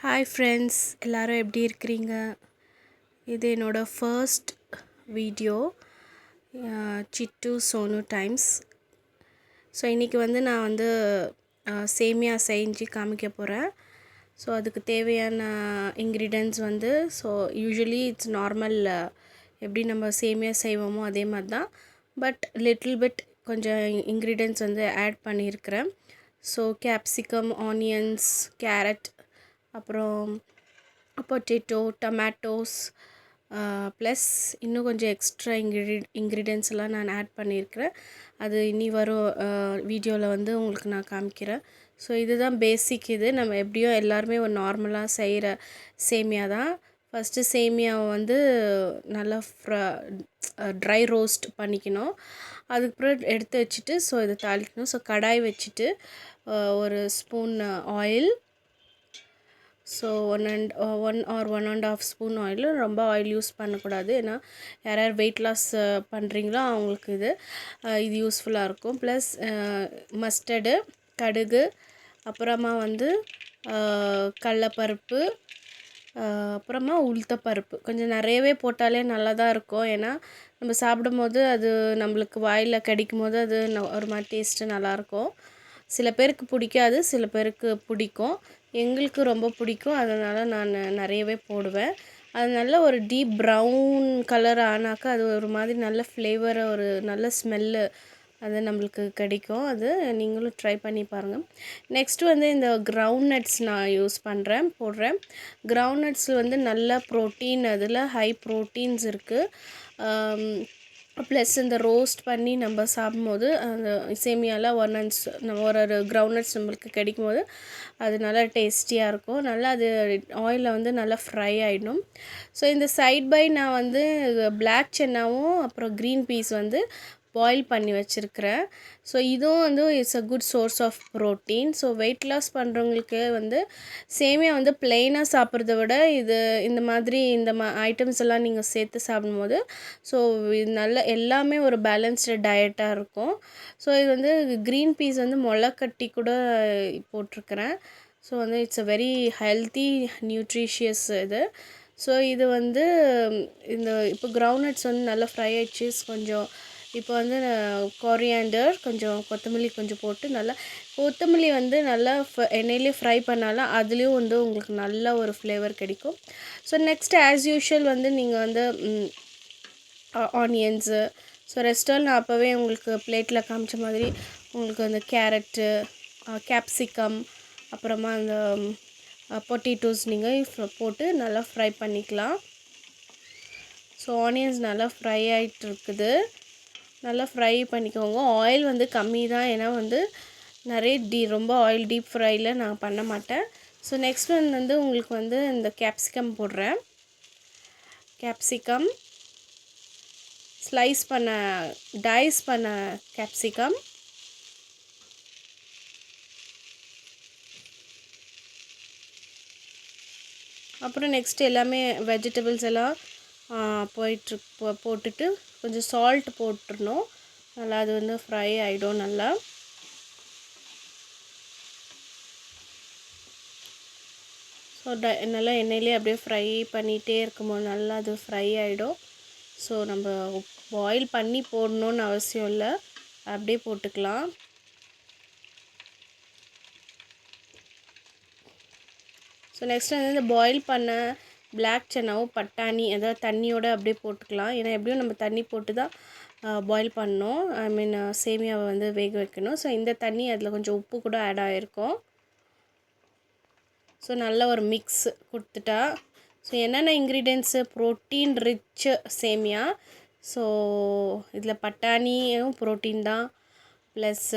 Hi friends, எல்லோரும் எப்படி இருக்கிறீங்க? இது என்னோடய ஃபர்ஸ்ட் வீடியோ சிட்டு சோனு டைம்ஸ். ஸோ இன்றைக்கி நான் சேமியா செஞ்சு காமிக்க போகிறேன். ஸோ அதுக்கு தேவையான ingredients so usually it's normal எப்படி நம்ம சேமியா செய்வோமோ அதே மாதிரி தான். பட் லிட்டில் பிட் கொஞ்சம் இன்க்ரீடியன்ட்ஸ் ஆட் பண்ணியிருக்கிறேன். ஸோ கேப்சிகம், ஆனியன்ஸ், கேரட், அப்புறம் பொட்டேட்டோ, டொமேட்டோஸ், ப்ளஸ் இன்னும் கொஞ்சம் எக்ஸ்ட்ரா இன்க்ரீடியன்ஸ்லாம் நான் ஆட் பண்ணியிருக்கிறேன். அது இனி வரும் வீடியோவில் உங்களுக்கு நான் காமிக்கிறேன். ஸோ இதுதான் பேசிக். இது நம்ம எப்படியோ எல்லாருமே ஒரு நார்மலாக செய்கிற சேமியா தான். ஃபஸ்ட்டு சேமியாவை நல்லா ட்ரை ரோஸ்ட் பண்ணிக்கணும். அதுக்கப்புறம் எடுத்து வச்சுட்டு ஸோ இதை தாளிக்கணும். ஸோ கடாய் வச்சுட்டு ஒரு spoon oil, so 1.5 spoon oil. ரொம்ப ஆயில் யூஸ் பண்ணக்கூடாது, ஏன்னா யார் வெயிட் லாஸ் பண்ணுறீங்களோ அவங்களுக்கு இது யூஸ்ஃபுல்லாக இருக்கும். ப்ளஸ் மஸ்டர்டு, கடுகு, அப்புறமா கடலைப்பருப்பு, அப்புறமா உளுத்தப்பருப்பு கொஞ்சம் நிறையவே போட்டாலே நல்லா தான் இருக்கும். ஏன்னா நம்ம சாப்பிடும்போது அது நம்மளுக்கு வாயில் கடிக்கும் போது அது ஒரு மாதிரி டேஸ்ட்டு நல்லாயிருக்கும். சில பேருக்கு பிடிக்காது, சில பேருக்கு பிடிக்கும். எங்களுக்கு ரொம்ப பிடிக்கும், அதனால் நான் நிறையவே போடுவேன். அது நல்ல ஒரு டீப் ப்ரௌன் கலர் ஆனாக்கா அது ஒரு மாதிரி நல்ல ஃப்ளேவர், ஒரு நல்ல ஸ்மெல்லு அது நம்மளுக்கு கிடைக்கும். அது நீங்களும் ட்ரை பண்ணி பாருங்கள். நெக்ஸ்ட்டு இந்த கிரவுண்ட் நட்ஸ் நான் போடுறேன். கிரவுண்ட் நட்ஸில் நல்ல ப்ரோட்டீன், அதில் ஹை ப்ரோட்டீன்ஸ் இருக்குது. ப்ளஸ் இந்த ரோஸ்ட் பண்ணி நம்ம சாப்பிடும்போது அந்த சேமியாவில் ஒரு கிரவுண்ட் நட்ஸ் நம்மளுக்கு கிடைக்கும் போது அது நல்லா டேஸ்டியாக இருக்கும். நல்லா அது ஆயிலில் நல்லா ஃப்ரை ஆகிடும். ஸோ இந்த சைட் பை நான் பிளாக் சென்னாவும் அப்புறம் க்ரீன் பீஸ் பாயில் பண்ணி வச்சுருக்கிறேன். ஸோ இதுவும் it's a good source of protein. So weight loss பண்ணுறவங்களுக்கு சேமியா ப்ளெயினாக சாப்பிட்றத விட இந்த மாதிரி ஐட்டம்ஸ் எல்லாம் நீங்கள் சேர்த்து சாப்பிடும்போது ஸோ இது நல்ல எல்லாமே ஒரு பேலன்ஸ்டு டயட்டாக இருக்கும். ஸோ இது க்ரீன் பீஸ் முளைக்கட்டி கூட போட்டிருக்கிறேன். So it's a very healthy, nutritious இது. ஸோ இது இந்த இப்போ கிரவுண்ட்நட்ஸ் நல்லா ஃப்ரை ஆயிடுச்சு. கொஞ்சம் இப்போ கொரியாண்டர், கொஞ்சம் கொத்தமல்லி கொஞ்சம் போட்டு நல்லா கொத்தமல்லி நல்லா எண்ணெயிலே ஃப்ரை பண்ணாலும் அதுலேயும் உங்களுக்கு நல்ல ஒரு ஃப்ளேவர் கிடைக்கும். ஸோ நெக்ஸ்ட் ஆஸ் யூஷுவல் நீங்கள் ஆனியன்ஸு, ஸோ ரெஸ்டால் நான் அப்போவே உங்களுக்கு பிளேட்டில் காமிச்ச மாதிரி உங்களுக்கு கேரட்டு, கேப்சிகம், அப்புறமா அந்த பொட்டேட்டோஸ் நீங்கள் போட்டு நல்லா ஃப்ரை பண்ணிக்கலாம். ஸோ ஆனியன்ஸ் நல்லா ஃப்ரை ஆகிட்டு இருக்குது. நல்லா ஃப்ரை பண்ணிக்கோங்க. ஆயில் கம்மி தான், ஏன்னா நிறைய ரொம்ப ஆயில் டீப் ஃப்ரையில் நான் பண்ண மாட்டேன். ஸோ நெக்ஸ்ட் உங்களுக்கு இந்த கேப்சிகம் போடுறேன். கேப்சிகம் டைஸ் பண்ண கேப்சிகம், அப்புறம் நெக்ஸ்ட் எல்லாமே வெஜிடபிள்ஸ் எல்லாம் போட்டுட்டு கொஞ்சம் சால்ட் போட்டுடணும். நல்லா அது ஃப்ரை ஆகிடும். நல்லா ஸோ நல்லா எண்ணெயிலே அப்படியே ஃப்ரை பண்ணிகிட்டே இருக்கும்போது நல்லா அது ஃப்ரை ஆகிடும். ஸோ நம்ம பாயில் பண்ணி போடணுன்னு அவசியம் இல்லை, அப்படியே போட்டுக்கலாம். ஸோ நெக்ஸ்ட் இந்த பாயில் பண்ண பிளாக் சென்னாவும் பட்டாணி, அதாவது தண்ணியோடு அப்படியே போட்டுக்கலாம். ஏன்னா எப்படியும் நம்ம தண்ணி போட்டு தான் பாயில் பண்ணணும், ஐ மீன் சேமியாவை வேக வைக்கணும். ஸோ இந்த தண்ணி அதில் கொஞ்சம் உப்பு கூட ஆட் ஆகிருக்கும். ஸோ நல்ல ஒரு மிக்ஸ் கொடுத்துட்டா. ஸோ என்னென்ன இன்க்ரீடியன்ட்ஸு, ப்ரோட்டீன் ரிச்சு சேமியா. ஸோ இதில் பட்டாணியும் ப்ரோட்டீன் தான், ப்ளஸ்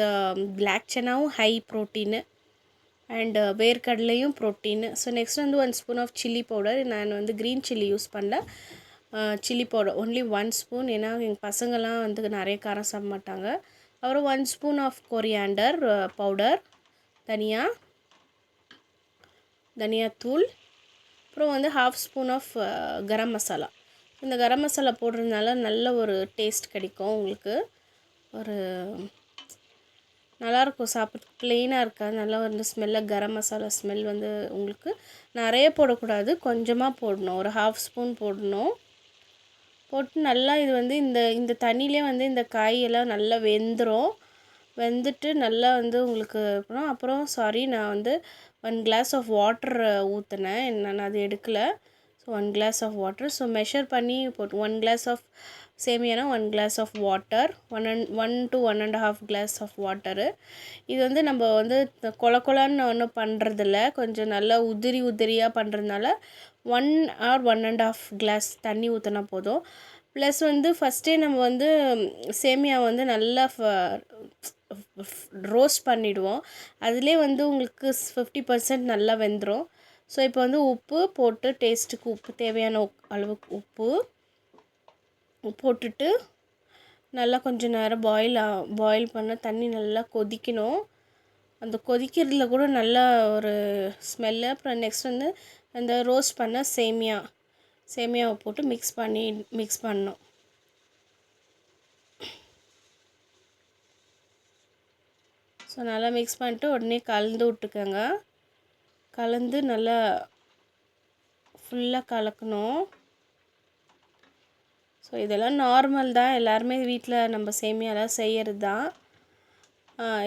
பிளாக் சென்னாவும் ஹை ப்ரோட்டீனு, அண்டு வேர்க்கடலையும் ப்ரோட்டீனு. So next 1 spoon of chilli powder. நான் க்ரீன் சில்லி யூஸ் பண்ணல, சில்லி பவுடர் ஒன்லி 1 ஸ்பூன். ஏன்னா எங்கள் பசங்கள்லாம் நிறைய காரம் சாப்பிட மாட்டாங்க. அப்புறம் 1 ஸ்பூன் ஆஃப் கொரியாண்டர் பவுடர், தனியாத்தூள், அப்புறம் 1/2 ஸ்பூன் ஆஃப் கரம் மசாலா. இந்த கரம் மசாலா போடுறதுனால நல்ல ஒரு டேஸ்ட் கிடைக்கும் உங்களுக்கு. ஒரு நல்லாயிருக்கும் சாப்பிட்றதுக்கு. ப்ளெயினாக இருக்காது, நல்லா வந்து ஸ்மெல்லாக கரம் மசாலா ஸ்மெல் வந்து உங்களுக்கு நிறைய போடக்கூடாது, கொஞ்சமாக போடணும். ஒரு 1/2 ஸ்பூன் போடணும். போட்டு நல்லா இது வந்து இந்த இந்த தண்ணியிலே வந்து இந்த காயெல்லாம் நல்லா வெந்துட்டு நல்லா வந்து உங்களுக்கு அப்புறம் நான் வந்து 1 கிளாஸ் ஆஃப் வாட்டர் ஊற்றினேன். நான் அது எடுக்கலை. So 1 glass of water. So measure பண்ணி போட்டு 1 கிளாஸ் ஆஃப் சேமியானா 1 glass of water, 1 to 1.5 glass of water. இது வந்து நம்ம வந்து கொல கொலன்னு ஒன்றும் பண்ணுறதில்ல, கொஞ்சம் நல்லா உதிரியாக பண்ணுறதுனால 1 or 1.5 கிளாஸ் தண்ணி ஊற்றினா போதும். ப்ளஸ் வந்து ஃபஸ்ட்டே நம்ம வந்து சேமியா வந்து நல்லா ரோஸ்ட் பண்ணிவிடுவோம். அதிலே வந்து உங்களுக்கு 50% நல்லா வெந்துடும். ஸோ இப்போ வந்து உப்பு போட்டு டேஸ்ட்டுக்கு உப்பு தேவையான அளவுக்கு உப்பு போட்டுட்டு நல்லா கொஞ்சம் நேரம் பாயில் பண்ண தண்ணி நல்லா கொதிக்கணும். அந்த கொதிக்கிறதுல கூட நல்லா ஒரு ஸ்மெல்லு. அப்புறம் நெக்ஸ்ட் வந்து அந்த ரோஸ்ட் பண்ண சேமியாவை போட்டு மிக்ஸ் பண்ணணும். ஸோ நல்லா மிக்ஸ் பண்ணிட்டு உடனே கலந்து விட்டுக்கோங்க. கலந்து நல்லா ஃபுல்லாக கலக்கணும். ஸோ இதெல்லாம் நார்மல் தான், எல்லாருமே வீட்டில் நம்ம சேமியாலாம் செய்கிறது தான்.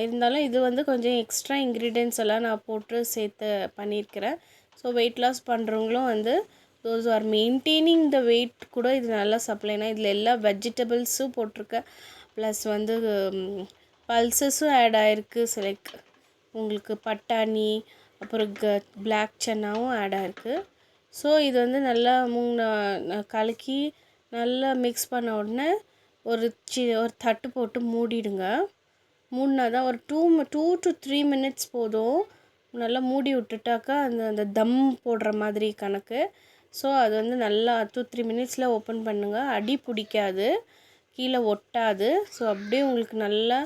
இருந்தாலும் இது வந்து கொஞ்சம் எக்ஸ்ட்ரா இன்க்ரீடியன்ஸ் எல்லாம் நான் போட்டு சேர்த்து பண்ணியிருக்கிறேன். ஸோ வெயிட் லாஸ் பண்ணுறவங்களும் வந்து those are maintaining the weight கூட இது நல்லா சப்ளைனா இதில் எல்லா வெஜிடபிள்ஸும் போட்டிருக்கேன். ப்ளஸ் வந்து பல்சஸும் ஆட் ஆகிருக்கு. லைக் உங்களுக்கு பட்டாணி, அப்புறம் பிளாக் சன்னாவும் ஆட் ஆகிருக்கு. ஸோ இது வந்து நல்லா கலக்கி நல்லா மிக்ஸ் பண்ண உடனே ஒரு தட்டு போட்டு மூடிடுங்க. மூடினா தான் ஒரு 2 to 3 மினிட்ஸ் போதும். நல்லா மூடி விட்டுட்டாக்கா அந்த தம் போடுற மாதிரி கணக்கு. ஸோ அது வந்து நல்லா 2-3 மினிட்ஸில் ஓப்பன் பண்ணுங்கள். அடி பிடிக்காது, கீழே ஒட்டாது. ஸோ அப்படியே உங்களுக்கு நல்லா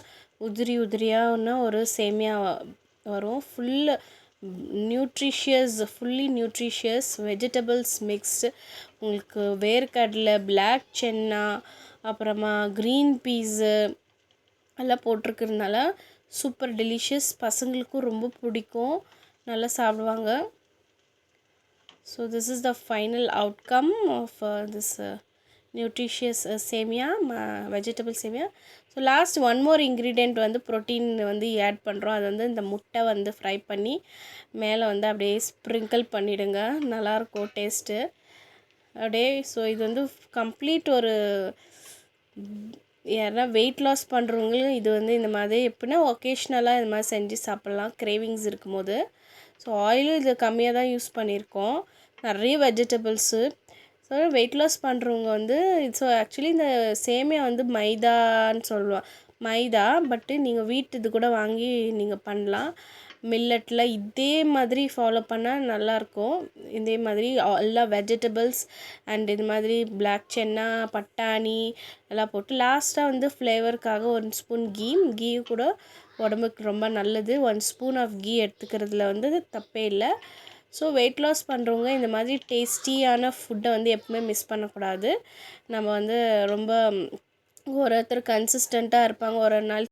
உதிரியான ஒரு சேமியா வரும். Fully nutritious vegetables mixed. உங்களுக்கு வேர்க்கடலை, பிளாக் சென்னா, அப்புறமா க்ரீன் பீஸு எல்லாம் போட்டிருக்கிறதுனால சூப்பர் டெலிஷியஸ். பசங்களுக்கும் ரொம்ப பிடிக்கும், நல்லா சாப்பிடுவாங்க. So this is the final outcome of this nutritious சேமியா, வெஜிடபிள் சேமியா. So last one more ingredient வந்து ப்ரோட்டீன் வந்து ஆட் பண்ணுறோம். அது வந்து இந்த முட்டை வந்து ஃப்ரை பண்ணி மேலே வந்து அப்படியே ஸ்ப்ரிங்கிள் பண்ணிவிடுங்க, நல்லாயிருக்கும் டேஸ்ட்டு அப்படியே. ஸோ இது வந்து கம்ப்ளீட் ஒரு யாருன்னா வெயிட் லாஸ் பண்ணுறவங்களும் இது வந்து இந்த மாதிரி எப்படின்னா ஒகேஷ்னலாக இது மாதிரி செஞ்சு சாப்பிட்லாம், கிரேவிங்ஸ் இருக்கும்போது. ஸோ ஆயிலும் இது கம்மியாக தான் யூஸ் பண்ணியிருக்கோம், நிறைய வெஜிடபிள்ஸு. ஸோ வெயிட் லாஸ் பண்ணுறவங்க வந்து ஸோ ஆக்சுவலி இந்த சேமியா வந்து மைதான்னு சொல்லுவாள், மைதா. பட்டு நீங்கள் வீட்டு இது கூட வாங்கி நீங்கள் பண்ணலாம். மில்லட்டில் இதே மாதிரி ஃபாலோ பண்ணால் நல்லாயிருக்கும். இதே மாதிரி எல்லா வெஜிடபிள்ஸ் அண்ட் இது மாதிரி பிளாக் சென்னா, பட்டாணி எல்லாம் போட்டு லாஸ்ட்டாக வந்து ஃப்ளேவருக்காக 1 ஸ்பூன் கீ கூட உடம்புக்கு ரொம்ப நல்லது. 1 ஸ்பூன் ஆஃப் கீ எடுத்துக்கிறதுல வந்து தப்பே இல்லை. ஸோ வெயிட் லாஸ் பண்ணுறவங்க இந்த மாதிரி டேஸ்டியான ஃபுட்டை வந்து எப்பவுமே மிஸ் பண்ணக்கூடாது. நம்ம வந்து ரொம்ப ஒருத்தர் கன்சிஸ்டண்ட்டாக இருப்பாங்க, ஒரு நாள்